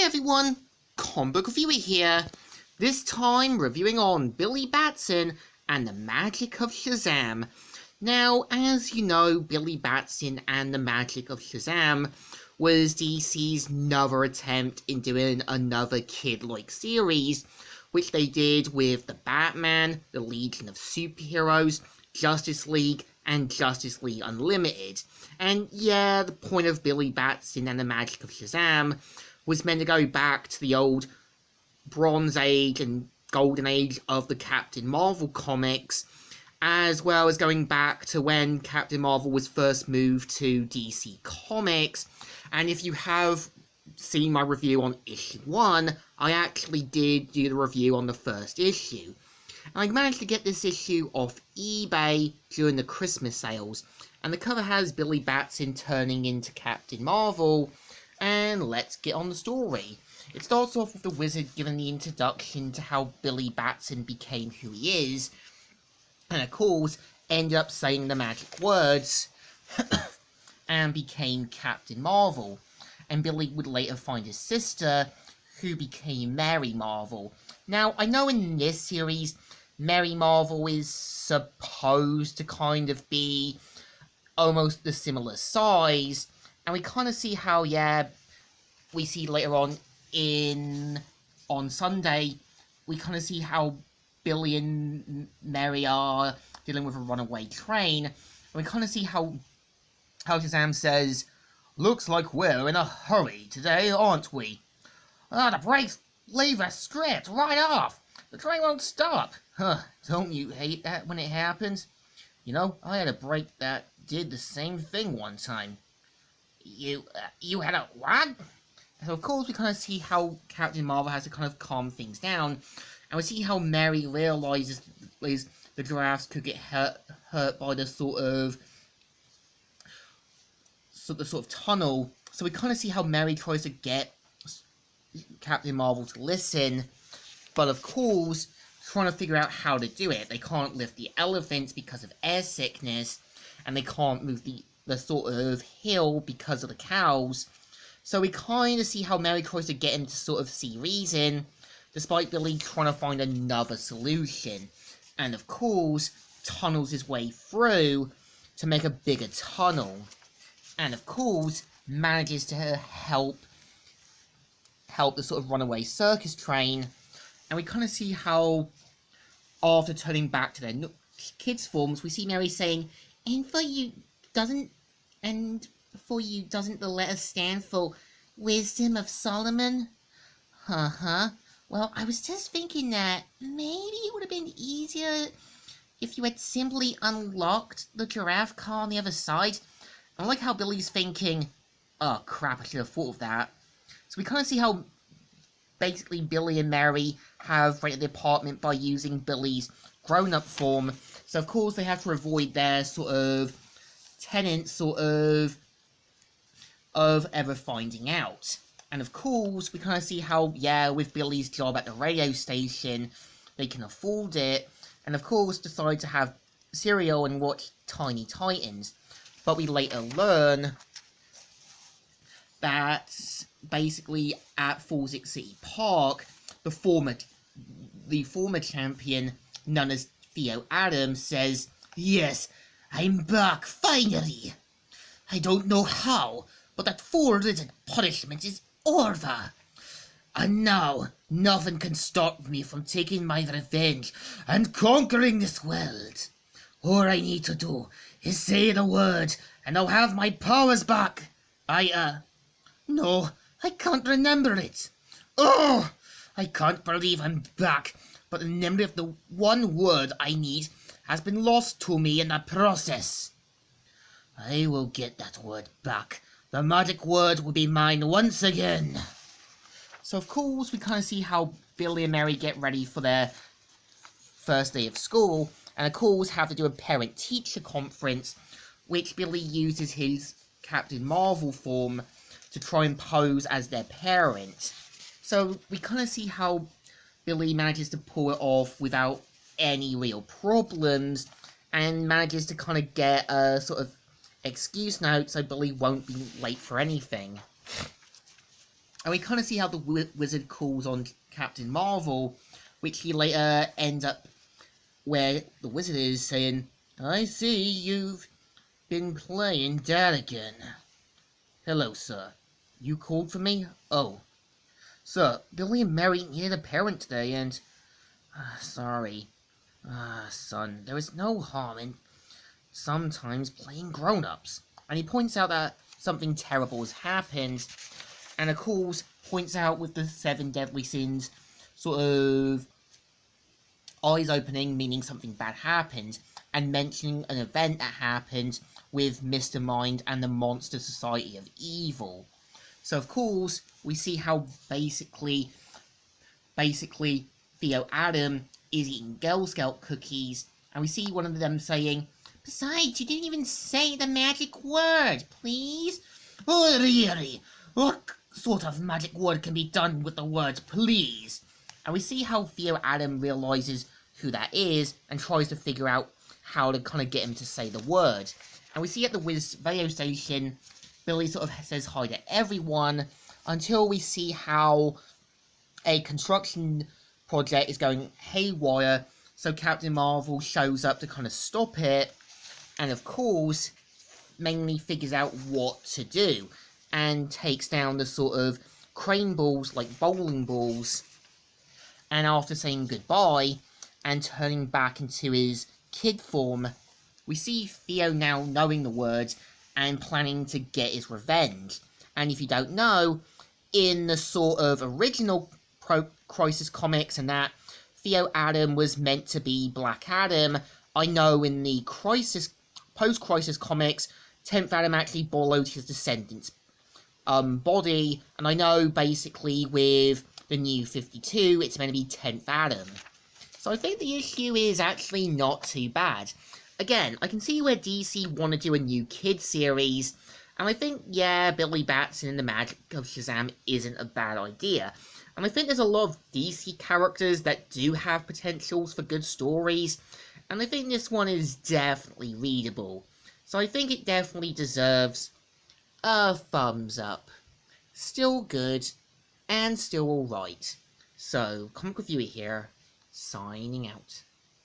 Hi everyone, Comic Book Reviewer here, this time reviewing on Billy Batson and the Magic of Shazam. Now, as you know, Billy Batson and the Magic of Shazam was DC's another attempt in doing another kid-like series, which they did with the Batman, the Legion of Superheroes, Justice League, and Justice League Unlimited. And yeah, the point of Billy Batson and the Magic of Shazam was meant to go back to the old Bronze Age and Golden Age of the Captain Marvel comics, as well as going back to when Captain Marvel was first moved to DC Comics. And if you have seen my review on issue 1, I actually did do the review on the first issue. And I managed to get this issue off eBay during the Christmas sales, and the cover has Billy Batson turning into Captain Marvel. And let's get on the story. It starts off with the wizard giving the introduction to how Billy Batson became who he is, and of course ended up saying the magic words and became Captain Marvel. And Billy would later find his sister, who became Mary Marvel. Now, I know in this series, Mary Marvel is supposed to kind of be almost the similar size, and we kind of see how, we see later on Sunday, we kind of see how Billy and Mary are dealing with a runaway train, and we kind of see how Shazam says, "Looks like we're in a hurry today, aren't we? The brakes leave us stripped right off. The train won't stop. Huh, don't you hate that when it happens? You know, I had a brake that did the same thing one time." You had a what? So of course we kind of see how Captain Marvel has to kind of calm things down, and we see how Mary realizes the giraffes could get hurt by the sort of tunnel. So we kind of see how Mary tries to get Captain Marvel to listen, but of course trying to figure out how to do it. They can't lift the elephants because of air sickness, and they can't move the sort of hill because of the cows. So we kind of see how Mary tries to get him to sort of see reason, despite Billy trying to find another solution. And of course, tunnels his way through to make a bigger tunnel. And of course, manages to help the sort of runaway circus train. And we kind of see how, after turning back to their kids' forms, we see Mary saying, and for you doesn't the letter stand for Wisdom of Solomon? Well, I was just thinking that maybe it would have been easier if you had simply unlocked the giraffe car on the other side. I like how Billy's thinking, oh crap, I should have thought of that. So we kind of see how basically Billy and Mary have rented the apartment by using Billy's grown-up form. So of course they have to avoid their sort of tenants of ever finding out. And of course we kind of see how, with Billy's job at the radio station, they can afford it, and of course decide to have cereal and watch Tiny Titans. But we later learn that basically at Fawcett City Park, the former champion, known as Theo Adams, says, "Yes, I'm back, finally. I don't know how, but that 4-little punishment is over. And now, nothing can stop me from taking my revenge and conquering this world. All I need to do is say the word, and I'll have my powers back. No, I can't remember it. Oh, I can't believe I'm back, but the memory of the one word I need has been lost to me in the process. I will get that word back. The magic word will be mine once again." So of course we kind of see how Billy and Mary get ready for their first day of school, and of course have to do a parent-teacher conference, which Billy uses his Captain Marvel form to try and pose as their parent. So we kind of see how Billy manages to pull it off without any real problems, and manages to kind of get a sort of excuse note so Billy won't be late for anything. And we kind of see how the wizard calls on Captain Marvel, which he later ends up where the wizard is saying, "I see you've been playing Dad again. Hello, sir. You called for me? Oh, sir, Billy and Mary needed a parent today, and sorry. Son, there is no harm in sometimes playing grown-ups." And he points out that something terrible has happened, and of course points out with the 7 deadly sins sort of eyes opening, meaning something bad happened, and mentioning an event that happened with Mr. Mind and the Monster Society of Evil. So of course we see how basically Theo Adam is eating Girl Scout cookies, and we see one of them saying, "Besides, you didn't even say the magic word, please." "Oh, really? What sort of magic word can be done with the word please?" And we see how Theo Adam realizes who that is and tries to figure out how to kind of get him to say the word. And we see at the radio station, Billy sort of says hi to everyone until we see how a construction project is going haywire, so Captain Marvel shows up to kind of stop it, and of course mainly figures out what to do and takes down the sort of crane balls like bowling balls, and after saying goodbye and turning back into his kid form, we see Theo now knowing the words and planning to get his revenge. And if you don't know, in the sort of original Crisis comics and that, Theo Adam was meant to be Black Adam. I know in the post-Crisis comics, 10th Adam actually borrowed his descendant's body, and I know basically with the new 52, it's meant to be 10th Adam. So I think the issue is actually not too bad. Again, I can see where DC want to do a new kid series, and I think, yeah, Billy Batson and the Magic of Shazam isn't a bad idea. And I think there's a lot of DC characters that do have potentials for good stories, and I think this one is definitely readable. So I think it definitely deserves a thumbs up. Still good, and still alright. So, Comic Reviewer here, signing out.